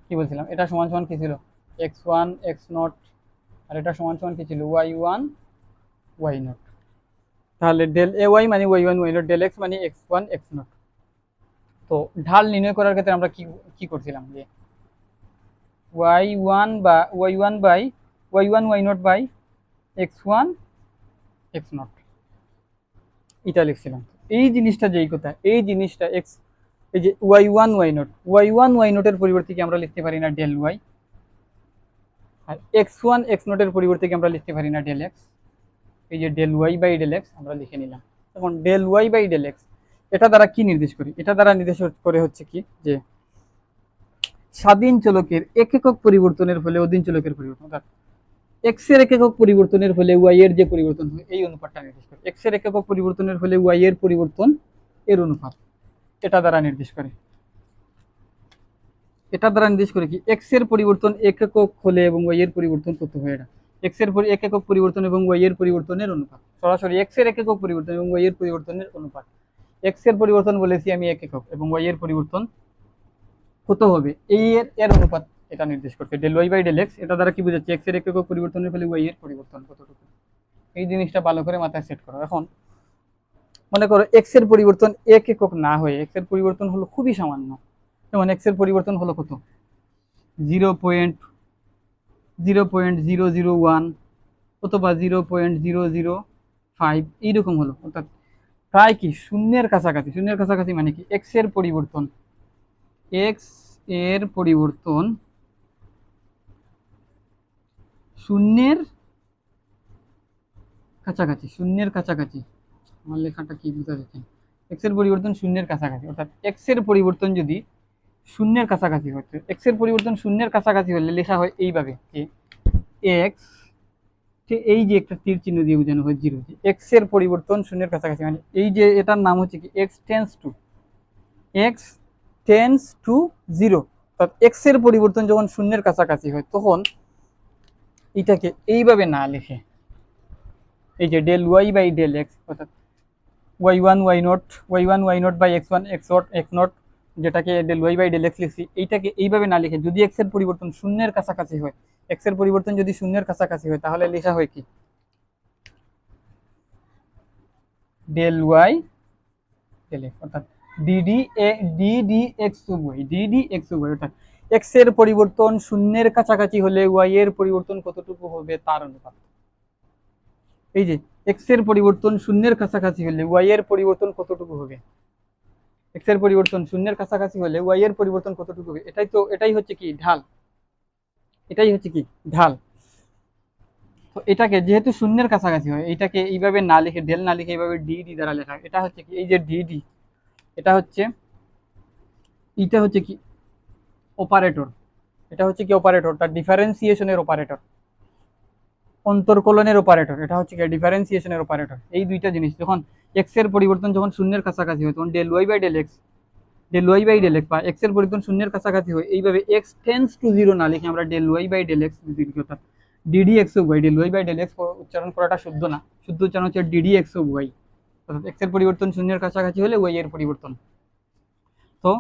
[SPEAKER 1] কি বলছিলাম, এটা সমান সমান কি ছিল x1 x0, আর এটা সমান সমান কি ছিল y1 y0। তাহলে ডেল এ ওয়াই মানে y1 y0, ডেল এক্স মানে x1 x0। তো ঢাল নির্ণয় করার ক্ষেত্রে আমরা কি কি করছিলাম, যে y1 বা y1 by y1 y0 by x1 x0, এটা লিখছিলাম। এই জিনিসটা যেই কথা, এই জিনিসটা এক্স এই যে y1 y0 এর পরিবর্তে কি আমরা লিখতে পারি না ডেল ওয়াই, আর x1 x0 এর পরিবর্তে কি আমরা লিখতে পারি না ডেল এক্স। এই যে del y by del x আমরা লিখে নিলাম। এখন del y by del x এটা দ্বারা কি নির্দেশ করি? এটা দ্বারা নির্দেশ করে হচ্ছে কি যে স্বাধীন চলকের এক একক পরিবর্তনের ফলে অধীন চলকের পরিবর্তন, অর্থাৎ এক্স এর এক একক পরিবর্তনের ফলে ওয়াই এর যে পরিবর্তন হয় এই অনুপাতটা নির্দেশ করে। এক্স এর এক একক পরিবর্তনের ফলে ওয়াই এর পরিবর্তন এর অনুপাত এটা দ্বারা নির্দেশ করে। এটা দ্বারা নির্দেশ করে কি এক্স এর পরিবর্তন এক একক হলে এবং ওয়াই এর পরিবর্তন কত হয়, এটা এক্স এর এক একক পরিবর্তন এবং ওয়াই এর পরিবর্তনের অনুপাত। সরাসরি এক্স এর এক একক পরিবর্তন এবং ওয়াই এর পরিবর্তনের অনুপাত। এক্স এর পরিবর্তন বলেছি আমি এক একক এবং ওয়াই এর পরিবর্তন কত হবে এই এর অনুপাত এটা নির্দেশ করছে। Del y by del x এটা দ্বারা কি বোঝাচ্ছে এক্স এর এক একক পরিবর্তনের ফলে ওয়াই এর পরিবর্তন কতটুকু, এই জিনিসটা ভালো করে মাথায় সেট করো। এখন মনে করো এক্স এর পরিবর্তন এক একক না হয়ে এক্স এর পরিবর্তন হলো খুবই সামান্য, যেমন এক্স এর পরিবর্তন হলো কত 0.001 অথবা 0.005 এইরকম হলো, অর্থাৎ প্রায় কি শূন্যের কাছাকাছি। শূন্যের কাছাকাছি মানে কি এক্স এর পরিবর্তন শূন্যের কাছাকাছি। শূন্যের কাছাকাছি আমার লেখাটা কি বুঝা যাচ্ছে, এক্স এর পরিবর্তন শূন্যের কাছাকাছি, অর্থাৎ এক্স এর পরিবর্তন যদি শূন্যের কাছাকাছি হচ্ছে, এক্স এর পরিবর্তন শূন্যের কাছাকাছি হলে লেখা হয় এইভাবে এক্স, এই যে একটা তীর চিহ্ন দিয়ে বোঝানো হয় জিরো, এক্স এর পরিবর্তন শূন্যের কাছাকাছি মানে এই যে এটার নাম হচ্ছে কি এক্স টেন্স টু জিরো। অর্থাৎ এক্স এর পরিবর্তন যখন শূন্যের কাছাকাছি হয় তখন এটাকে এইভাবে না লিখে এই যে del y by del x, অর্থাৎ y1 y0 by x1 x0 যেটাকে del y by del x লিখছি, এইটাকে এইভাবে না লিখে যদি এক্স এর পরিবর্তন শূন্যের কাছাকাছি হয়, এক্স এর পরিবর্তন যদি শূন্যের কাছাকাছি হয় তাহলে লেখা হয় কি ডেল ওয়াই ডেল এক্স, অর্থাৎ ডিডি এক্স ওয়াই, অর্থাৎ এক্স এর পরিবর্তন শূন্যের কাছাকাছি হলে ওয়াই এর পরিবর্তন কতটুকু হবে তার অনুপাত। এই যে এক্স এর পরিবর্তন শূন্যের কাছাকাছি হলে ওয়াই এর পরিবর্তন কতটুকু হবে, এক্স এর পরিবর্তন শূন্যের কাছাকাছি হলে ওয়াই এর পরিবর্তন কতটুকু হবে, এটাই হচ্ছে কি ঢাল, ঢাল। তো এটাকে যেহেতু শূন্যের কাছাকাছি হয় এটাকে এইভাবে না লিখে ডেল না লিখে এইভাবে ডিডি দ্বারা লেখা, এটা হচ্ছে কি এই যে ডিডি এটা হচ্ছে কি অপারেটর, এটা হচ্ছে কি অপারেটর, তার ডিফারেন্সিয়েশনের অপারেটর, অন্তর্কলনের অপারেটর, এটা হচ্ছে কি ডিফারেন্সিয়েশনের অপারেটর। এই দুইটা জিনিস যখন এক্স এর পরিবর্তন যখন শূন্যের কাছাকাছি হয় তখন del y by del x বা এক্স এর পরিবর্তন শূন্যের কাছাকাছি হয় এইভাবে এক্স টেন্স টু জিরো না লিখে আমরা del y by del x অর্থাৎ d d x y, del y by del x উচ্চারণ করাটা শুদ্ধ না, শুদ্ধ উচ্চারণ হচ্ছে ডিডি এক্স ওয়াই, অর্থাৎ এক্স এর পরিবর্তন শূন্যের কাছাকাছি হলে ওয়াই এর পরিবর্তন। তো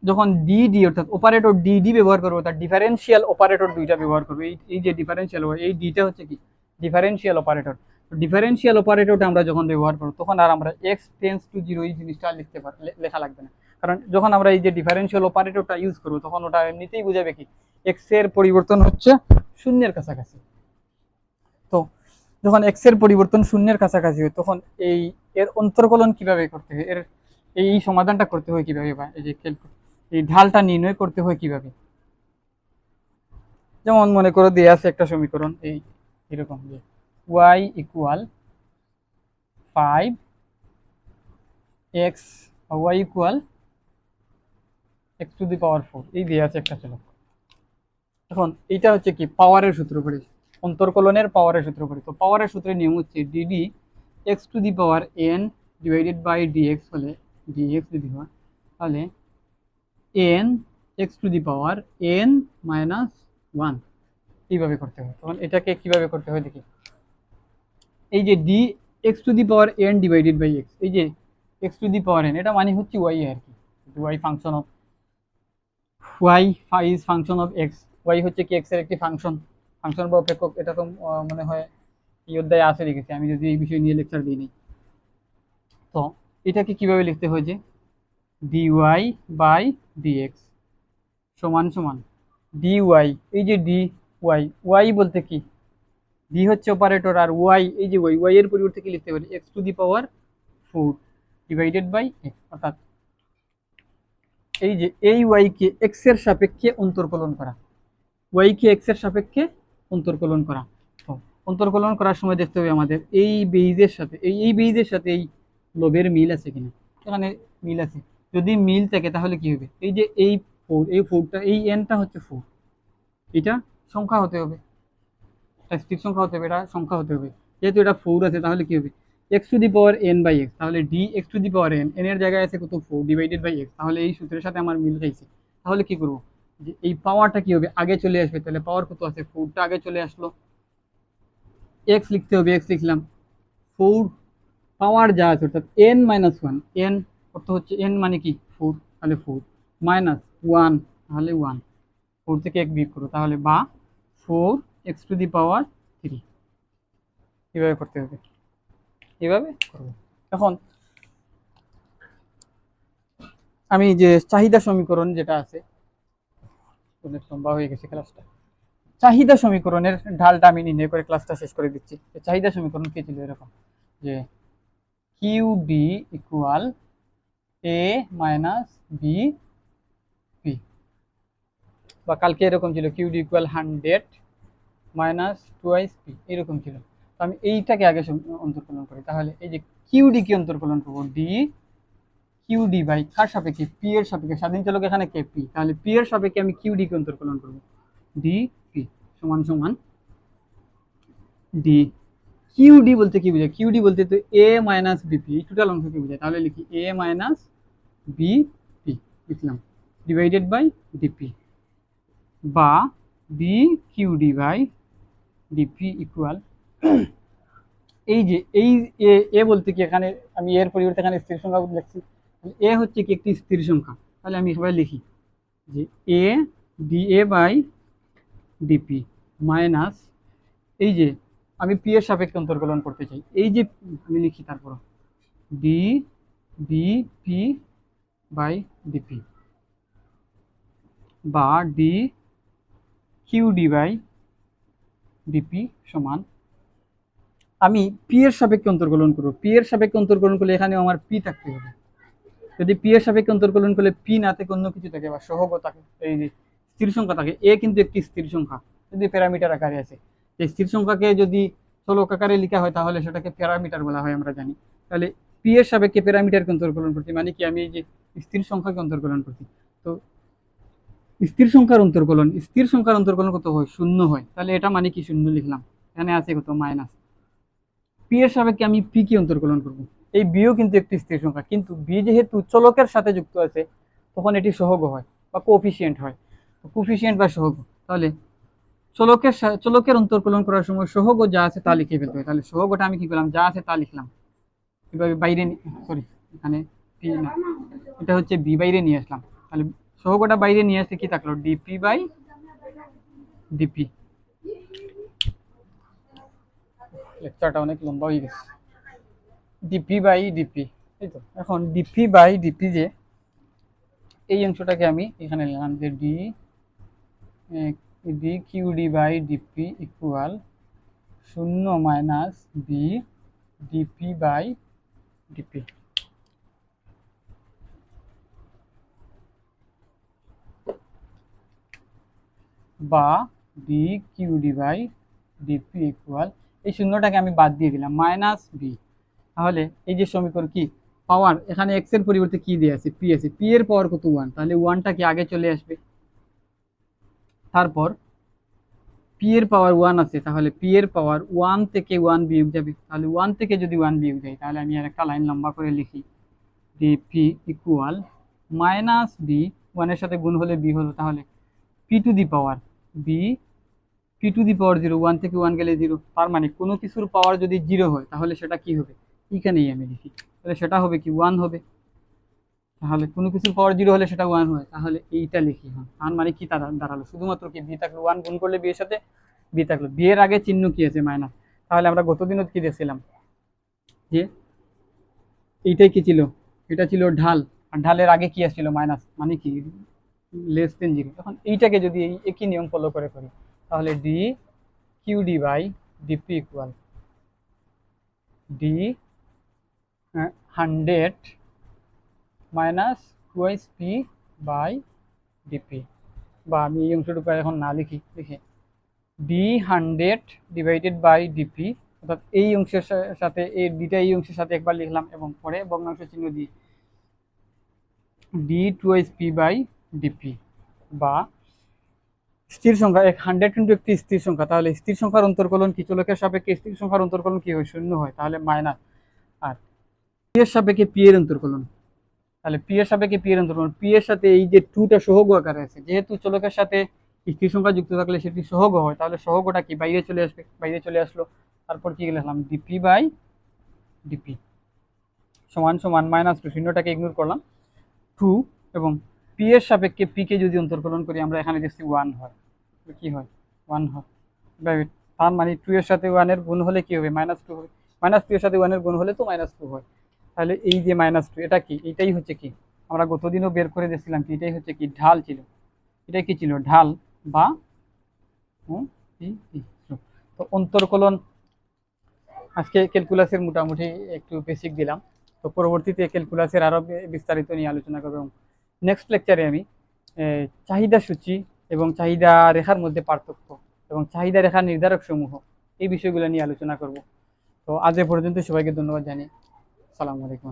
[SPEAKER 1] যখন ডিডি অর্থাৎ অপারেটর ডিডি ব্যবহার করবো তার ডিফারেন্সিয়াল অপারেটর দুইটা ব্যবহার করবো, এই যে ডিফারেন্সিয়াল এই ডিটা হচ্ছে কি ডিফারেন্সিয়াল অপারেটর। ডিফারেন্সিয়াল অপারেটরটা আমরা যখন ব্যবহার করবো তখন আর আমরা এক্স টেন্স টু জিরো এই জিনিসটা লিখতে পারি, লেখা লাগবে না, কারণ যখন আমরা এই যে ডিফারেন্সিয়াল অপারেটরটা ইউজ করবো তখন ওটা এমনিতেই বুঝাবে কি এক্স এর পরিবর্তন হচ্ছে শূন্যের কাছাকাছি। তো যখন এক্স এর পরিবর্তন শূন্যের কাছাকাছি হয় তখন এর অন্তর্কলন কিভাবে করতে হয়, এর এই সমাধানটা করতে হয় কিভাবে, বা এই যে এই ঢালটা নির্ণয় করতে হয় কিভাবে। যেমন মনে করো দেয়া আছে একটা সমীকরণ এরকম যে y equal 5x y equal x to the power 4 এই দেয়া আছে একটা চলক। এখন এইটা হচ্ছে কি পাওয়ারের সূত্র পড়ে, অন্তর্কলনের পাওয়ারের সূত্র পড়ে। তো পাওয়ারের সূত্রের নিয়ম হচ্ছে d d x to the power n divided by dx হলে dx যদি হয় তাহলে n x to the power n minus 1 এইভাবে করতে হয়। তখন এটাকে কিভাবে করতে হয় দেখি, এই যে d x to the power n divided by x, এই যে x to the power n এটা মানে হচ্ছে ওয়াই আর কি, y function of y is function of x, y হচ্ছে কি এক্স এর একটি ফাংশন বা অপেক্ষক। এটা তো মনে হয় এই অধ্যায়ে আছে লিখেছি, আমি যদি এই বিষয় নিয়ে লেকচার দিই নি। তো এটাকে কিভাবে লিখতে হয় যে ডি ওয়াই বাই ডিএক্স সমান সমান ডি ওয়াই, এই যে ডি ওয়াই বলতে কি ডি হচ্ছে অপারেটর আর ওয়াই এই যে ওয়াই এর পরিবর্তে কি লিখতে পারি x to the power 4 divided by x, অর্থাৎ এই যে এই ওয়াই কে এক্স এর সাপেক্ষে অন্তর্কলন করা, ওয়াই কে এক্স এর সাপেক্ষে অন্তর্কলন করা। তো অন্তর্কলন করার সময় দেখতে হবে আমাদের এই বেইজের সাথে এই বেইজের সাথে এই লবের মিল আছে কিনা। এখানে মিল আছে, যদি মিল থাকে তাহলে কি হবে, এই যে এই ফোর, এই ফোরটা, এই এনটা হচ্ছে ফোর, এটা সংখ্যা হতে হবে, এটা স্থির সংখ্যা হতে হবে, এটা সংখ্যা হতে হবে। যেহেতু এটা ফোর আছে তাহলে কি হবে, x to the power n by x, তাহলে d x to the power n, n এর জায়গায় আছে কত, ফোর ডিভাইডেড বাই এক্স, তাহলে এই সূত্রের সাথে আমার মিল খাইছে। তাহলে কি করবো, যে এই পাওয়ারটা কি হবে, আগে চলে আসবে, তাহলে পাওয়ার কত আছে, ফোরটা আগে চলে আসলো, এক্স লিখতে হবে, এক্স লিখলাম, ফোর পাওয়ার যা আছে অর্থাৎ এন মাইনাস ওয়ান, এন অর্থ হচ্ছে এন মানে কি ফোর, তাহলে ফোর মাইনাস ওয়ান, তাহলে ওয়ান, ফোর থেকে এক বিয়োগ করো, তাহলে বা four x to the power three. এভাবে করতে হবে, এভাবে করবো। এখন আমি যে চাহিদা সমীকরণ যেটা আছে, অনেক লম্বা হয়ে গেছে ক্লাসটা, চাহিদা সমীকরণের ঢালটা আমি নির্ণয় করে ক্লাসটা শেষ করে দিচ্ছি। চাহিদা সমীকরণ কি ছিল, এরকম যে q d equal a minus b p, বা কালকে এরকম ছিল q d equal 100 minus twice p, এরকম ছিল। তো আমি এইটাকে আগে অন্তর্কলন করি, তাহলে এই যে কিউ ডি কি অন্তর্কলন করবো, ডি কিউ ডি বাই কার সাপেক্ষে, পি এর সাপেক্ষে, স্বাধীন চলক এখানে কে পি, তাহলে পি এর সাপেক্ষে আমি কিউ ডি কে অন্তর্কলন করবো, ডি পি সমান সমান ডি কিউ ডি বলতে কি বোঝায়, কিউ ডি বলতে তো এ মাইনাস বিপি, এই টোটাল অংশকে বোঝায়, তাহলে লিখি এ মাইনাস বিপি লিখলাম, ডিভাইডেড বাই ডিপি, বা d q d by d p equal, এই যে এই এ বলতে কি, এখানে আমি এর পরিবর্তে এখানে স্থির সংখ্যা লিখছি, এ হচ্ছে কি একটি স্থির সংখ্যা, তাহলে আমি এভাবে লিখি যে a d a by d p minus, এই যে আমি পি এর সাপেক্ষে অন্তর্কলন করতে চাই, এই যে আমি লিখি তারপর d d p by d p, বা d q d by d p সমান, আমি পি এর সাপেক্ষে অন্তর্কলন করবো, পি এর সাপেক্ষে অন্তর্কলন করলে এখানে আমার পি থাকতে হবে, যদি পি এর সাপেক্ষে অন্তর্কলন করলে পি না থেকে অন্য কিছু থাকে বা সহগ থাকে, এই যে স্থির সংখ্যা থাকে, এ কিন্তু একটি স্থির সংখ্যা যদি প্যারামিটার আকারে আছে, এই স্থির সংখ্যাকে যদি চলক আকারে লেখা হয় তাহলে সেটাকে প্যারামিটার বলা হয়, আমরা জানি। তাহলে পি এর সাপেক্ষে প্যারামিটারকে অন্তর্কলন করছি, মানে কি আমি এই যে স্থির সংখ্যাকে অন্তর্কলন করছি, তো স্থির সংখ্যার অন্তর্কলন কত হয়, শূন্য হয়, তাহলে এটা মানে কি শূন্য লিখলাম, এখানে আছে কত মাইনাস, পি এর সাপেক্ষে আমি পি কি অন্তর্কলন করব, এই বিও কিন্তু একটি স্থির সংখ্যা, কিন্তু বি যেহেতু চলকের সাথে যুক্ত আছে তখন এটি সহগ হয় বা কোফিসিয়েন্ট হয়, কোফিসিয়েন্ট বা সহগ, তাহলে চলকের অন্তর্কলন করার সময় সহগ যা আছে তা লিখে ফেলতে হয়, তাহলে সহগটা আমি কি করলাম, যা আছে তা লিখলাম, এভাবে বাইরে, সরি এখানে পি না, এটা হচ্ছে বি, বাইরে নিয়ে আসলাম, তাহলে সহগটা বাইরে নিয়ে আসতে কি থাকলো, ডিপি বাই ডিপি। লেকচারটা অনেক লম্বা হয়ে গেছে, ডিপি বাই ডিপি, এই তো এখন ডিপি বাই ডিপি, যে এই অংশটাকে আমি এখানে নিলাম যে d d q d by d p equal শূন্য minus b d p by d p, বা d q d by d p equal, এই শূন্যটাকে আমি বাদ দিয়ে দিলাম, মাইনাস বি, তাহলে এই যে সমীকরণ কি, পাওয়ার এখানে এক্স এর পরিবর্তে কি দিয়ে আছে, পি আছে, পি এর পাওয়ার কত ওয়ান, তাহলে ওয়ানটা কি আগে চলে আসবে, তারপর পি এর পাওয়ার ওয়ান আছে, তাহলে পি এর পাওয়ার ওয়ান থেকে ওয়ান বিয়োগ যাবে, তাহলে ওয়ান থেকে যদি ওয়ান বিয়োগ যায় তাহলে আমি আর একটা লাইন লম্বা করে লিখি, ডিপি ইকুয়াল মাইনাস বি, ওয়ানের সাথে গুণ হলে বি হলো, তাহলে p to the power b, p to the power zero, one থেকে ওয়ান গেলে জিরো, তার মানে কোনো কিছুর পাওয়ার যদি জিরো হয় তাহলে সেটা কি হবে, এখানেই আমি লিখি, তাহলে সেটা হবে কি ওয়ান হবে, তাহলে কোনো কিছুর পাওয়ার জিরো হলে সেটা ওয়ান হয়, তাহলে এইটা লিখি, হ্যাঁ তার মানে কি দাঁড়ালো, শুধুমাত্র কি বি থাকলো, ওয়ান গুণ করলে বি এর সাথে বি থাকলো, বি এর আগে চিহ্ন কি আছে মাইনাস, তাহলে আমরা গতদিনও কি দেখছিলাম যে এইটাই কি ছিল, এটা ছিল ঢাল, আর ঢালের আগে কি আসছিল মাইনাস, মানে কি লেস দেন জিরো, এখন এইটাকে যদি এই একই নিয়ম ফলো করে করি তাহলে d q d by d p equal d 100 minus twice p by d p, বা আমি এই অংশটুকু এখন না লিখি, লিখে d100 ডিভাইডেড বাই ডিপি, অর্থাৎ এই অংশের সাথে এই ডিটা এই অংশের সাথে একবার লিখলাম এবং পরে ভগ্নাংশ চিহ্ন দিই d2p বাই ডিপি, বা স্থির সংখ্যা 100 কিন্তু একটি স্থির সংখ্যা, তাহলে স্থির সংখ্যার অন্তর্কলন কি, চলকের সাপেক্ষে স্থির সংখ্যার অন্তর্কলন কি হয়, শূন্য হয়, তাহলে মাইনাস। আর পি এর সাপেক্ষে পি এর অন্তর্কলন, তাহলে পি এর সাপেক্ষে পি এর অন্তর্কলন, পি এর সাথে এই যে 2টা সহগ আকারে আছে, যেহেতু চলকের সাথে স্থির সংখ্যা যুক্ত থাকলে সেটি সহগ হয়, তাহলে সহগটা কি বাইরে চলে আসবে, বাইরে চলে আসলো। তারপর কি লিখলাম ডিপি বাই ডিপি সমান সমান -2, শূন্যটাকে ইগনোর করলাম, 2, এবং পি এর সাপেক্ষে পি কে যদি অন্তর্কলন করি আমরা এখানে দেখছি 1 হয়, কি হয় 1 হয়, তার মানে 2 এর সাথে 1 এর গুণ হলে কি হবে, -2 হবে, -2 এর সাথে 1 এর গুণ হলে তো -2 হয়। তাহলে এই যে -2 এটা কি, এটাই হচ্ছে কি, আমরা গতদিনও বের করে দিয়েছিলাম কি, এটাই হচ্ছে কি ঢাল ছিল, এটাই কি ছিল ঢাল বা তো অন্তর্কলন আজকে ক্যালকুলাসের মোটামুটি একটু বেসিক দিলাম, তো পরবর্তীতে ক্যালকুলাসের আরো বিস্তারিত নিয়ে আলোচনা করব, এবং নেক্সট লেকচারে আমি চাহিদা সূচি এবং চাহিদা রেখার মধ্যে পার্থক্য এবং চাহিদা রেখার নির্ধারক সমূহ এই বিষয়গুলো নিয়ে আলোচনা করব। তো আজ এ পর্যন্ত, সবাইকে ধন্যবাদ জানিয়ে সালামু আলাইকুম।